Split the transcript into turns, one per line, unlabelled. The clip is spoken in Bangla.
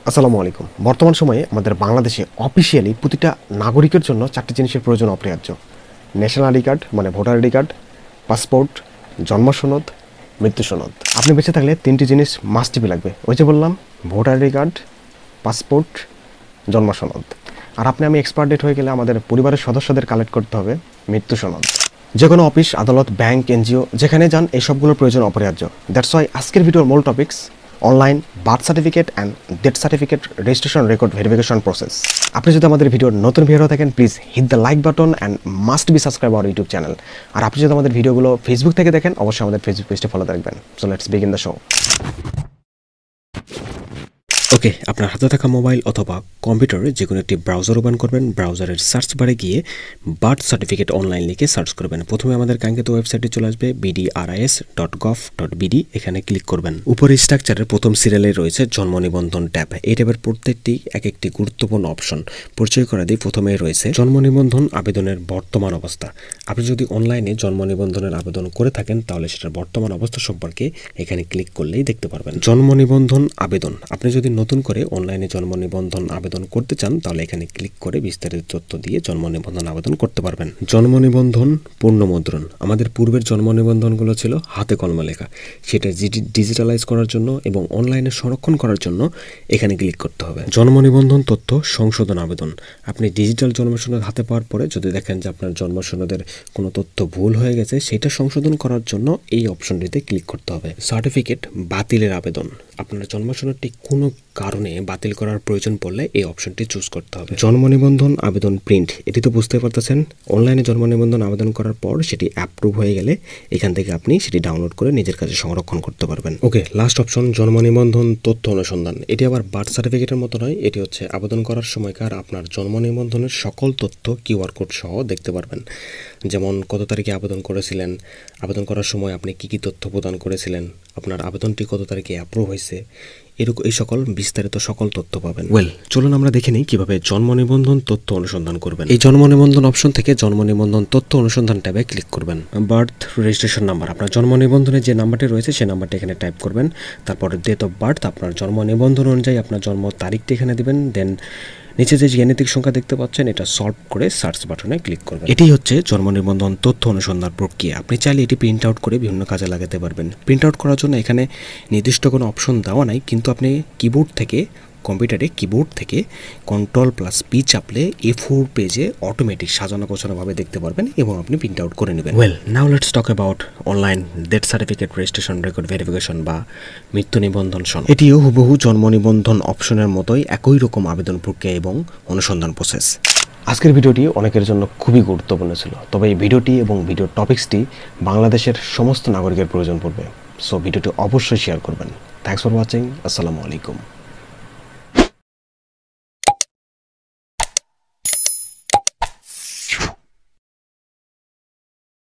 আসসালামু আলাইকুম। বর্তমান সময়ে আমাদের বাংলাদেশে অফিসিয়ালি প্রতিটা নাগরিকের জন্য 4টি জিনিসের প্রয়োজন অপরিহার্য। ন্যাশনাল আইডি কার্ড মানে ভোটার আইডি কার্ড, পাসপোর্ট, জন্ম সনদ, মৃত্যু সনদ। আপনি বেঁচে থাকলে 3টি জিনিস মাস্টবি লাগবে। ওই যে বললাম, ভোটার আইডি কার্ড, পাসপোর্ট, জন্ম সনদ। আর আমি এক্সপায়ার ডেট হয়ে গেলে আমাদের পরিবারের সদস্যদের কালেক্ট করতে হবে মৃত্যু সনদ। যে কোনো অফিস, আদালত, ব্যাংক, এনজিও যেখানে যান এই সবগুলোর প্রয়োজন অপরিহার্য। দ্যাটস ওয়াই আজকের ভিডিওর মূল topics online birth certificate and death certificate registration record verification process. আপনি যদি আমাদের ভিডিওর নতুন ভিডিও থাকেন, please hit the like button and must be subscribe our YouTube channel. আর আপনি যদি আমাদের ভিডিওগুলো ফেসবুক থেকে দেখেন, অবশ্যই আমাদের ফেসবুক পেজটি ফলো রাখবেন। So let's begin the show. Okay, আপনার হাতে থাকা মোবাইল অথবা কম্পিউটারে যে কোনো একটি ব্রাউজার ওপেন করবেন। ব্রাউজারের সার্চ বারে গিয়ে বার্থ সার্টিফিকেট অনলাইন লিখে সার্চ করবেন। প্রথমে আমাদের কাঙ্ক্ষিত ওয়েবসাইটে চলে আসবে bdris.gov.bd। এখানে ক্লিক করবেন। উপরে স্ট্রাকচারের প্রথম সিরিয়ালে রয়েছে জন্ম নিবন্ধন ট্যাব। এই ট্যাবের প্রত্যেকটি এক একটি গুরুত্বপূর্ণ অপশন। পরিচয় করা দিয়ে প্রথমে রয়েছে জন্ম নিবন্ধন আবেদনের বর্তমান অবস্থা। আপনি যদি অনলাইনে জন্ম নিবন্ধনের আবেদন করে থাকেন তাহলে সেটার বর্তমান অবস্থা সম্পর্কে এখানে ক্লিক করলেই দেখতে পারবেন। জন্ম নিবন্ধন আবেদন, আপনি যদি নতুন করে অনলাইনে জন্ম নিবন্ধন আবেদন করতে চান তাহলে এখানে ক্লিক করে বিস্তারিত তথ্য দিয়ে জন্ম নিবন্ধন আবেদন করতে পারবেন। জন্ম নিবন্ধন পুনর্মুদ্রণ, আমাদের পূর্বের জন্ম নিবন্ধনগুলো ছিল হাতে কলমে লেখা, সেটা ডিজিটালাইজ করার জন্য এবং অনলাইনে সংরক্ষণ করার জন্য এখানে ক্লিক করতে হবে। জন্ম নিবন্ধন তথ্য সংশোধন আবেদন, আপনি ডিজিটাল জন্ম সনদ হাতে পাওয়ার পরে যদি দেখেন যে আপনার জন্ম সনদের কোনো তথ্য ভুল হয়ে গেছে, সেটা সংশোধন করার জন্য এই অপশনটিতে ক্লিক করতে হবে। সার্টিফিকেট বাতিলের আবেদন, আপনার জন্ম সনদটি কোনো কারণে বাতিল করার প্রয়োজন পড়লে এই অপশনটি চুজ করতে হবে। জন্ম নিবন্ধন আবেদন প্রিন্ট, এটি তো বুঝতে পারতেছেন, অনলাইনে জন্ম নিবন্ধন আবেদন করার পর সেটি অ্যাপ্রুভ হয়ে গেলে এখান থেকে আপনি সেটি ডাউনলোড করে নিজের কাছে সংরক্ষণ করতে পারবেন। ওকে, লাস্ট অপশন জন্ম নিবন্ধন তথ্য অনুসন্ধান। এটি আবার বার্থ সার্টিফিকেটের মতো নয়, এটি হচ্ছে আবেদন করার সময়কার আপনার জন্ম নিবন্ধনের সকল তথ্য কিউআর কোড সহ দেখতে পারবেন। যেমন কত তারিখে আবেদন করেছিলেন, আবেদন করার সময় আপনি কী কী তথ্য প্রদান করেছিলেন, আপনার আবেদনটি কত তারিখে অ্যাপ্রুভ হয়েছে, এরকম এই সকল বিস্তারিত সকল তথ্য পাবেন। চলুন আমরা দেখে নিই কিভাবে জন্ম নিবন্ধন তথ্য অনুসন্ধান করবেন। এই জন্ম নিবন্ধন অপশন থেকে জন্ম নিবন্ধন তথ্য অনুসন্ধান ট্যাবে ক্লিক করবেন। বার্থ রেজিস্ট্রেশন নাম্বার, আপনার জন্ম নিবন্ধনে যে নাম্বারটি রয়েছে সেই নাম্বারটি এখানে টাইপ করবেন। তারপর ডেট অফ বার্থ, আপনার জন্ম নিবন্ধন অনুযায়ী আপনার জন্ম তারিখটি এখানে দিবেন। দেন নিচে যে জ্ঞানিতিক সংখ্যা দেখতে পাচ্ছেন এটা সলভ করে সার্চ বাটনে ক্লিক করবেন। এটি হচ্ছে জন্ম নিবন্ধন তথ্য অনুসন্ধান প্রক্রিয়া। আপনি চাইলে এটি প্রিন্ট আউট করে বিভিন্ন কাজে লাগাতে পারবেন। প্রিন্ট আউট করার জন্য এখানে নির্দিষ্ট কোনো অপশন দেওয়া নাই, কিন্তু আপনি কম্পিউটারে কিবোর্ড থেকে Ctrl+P চাপলে A4 পেজে অটোমেটিক সাজানো গোছানোভাবে দেখতে পারবেন এবং আপনি প্রিন্ট আউট করে নেবেন। Now let's talk about online death certificate registration record verification বা মৃত্যু নিবন্ধন সনদ। এটিও হুবহু জন্ম নিবন্ধন অপশনের মতোই একই রকম আবেদন প্রক্রিয়া এবং অনুসন্ধান প্রসেস। আজকের ভিডিওটি অনেকের জন্য খুবই গুরুত্বপূর্ণ ছিল, তবে এই ভিডিওটি এবং ভিডিওর টপিক্সটি বাংলাদেশের সমস্ত নাগরিকের প্রয়োজন পড়বে। সো ভিডিওটি অবশ্যই শেয়ার করবেন। Thanks for watching. আসসালামু আলাইকুম।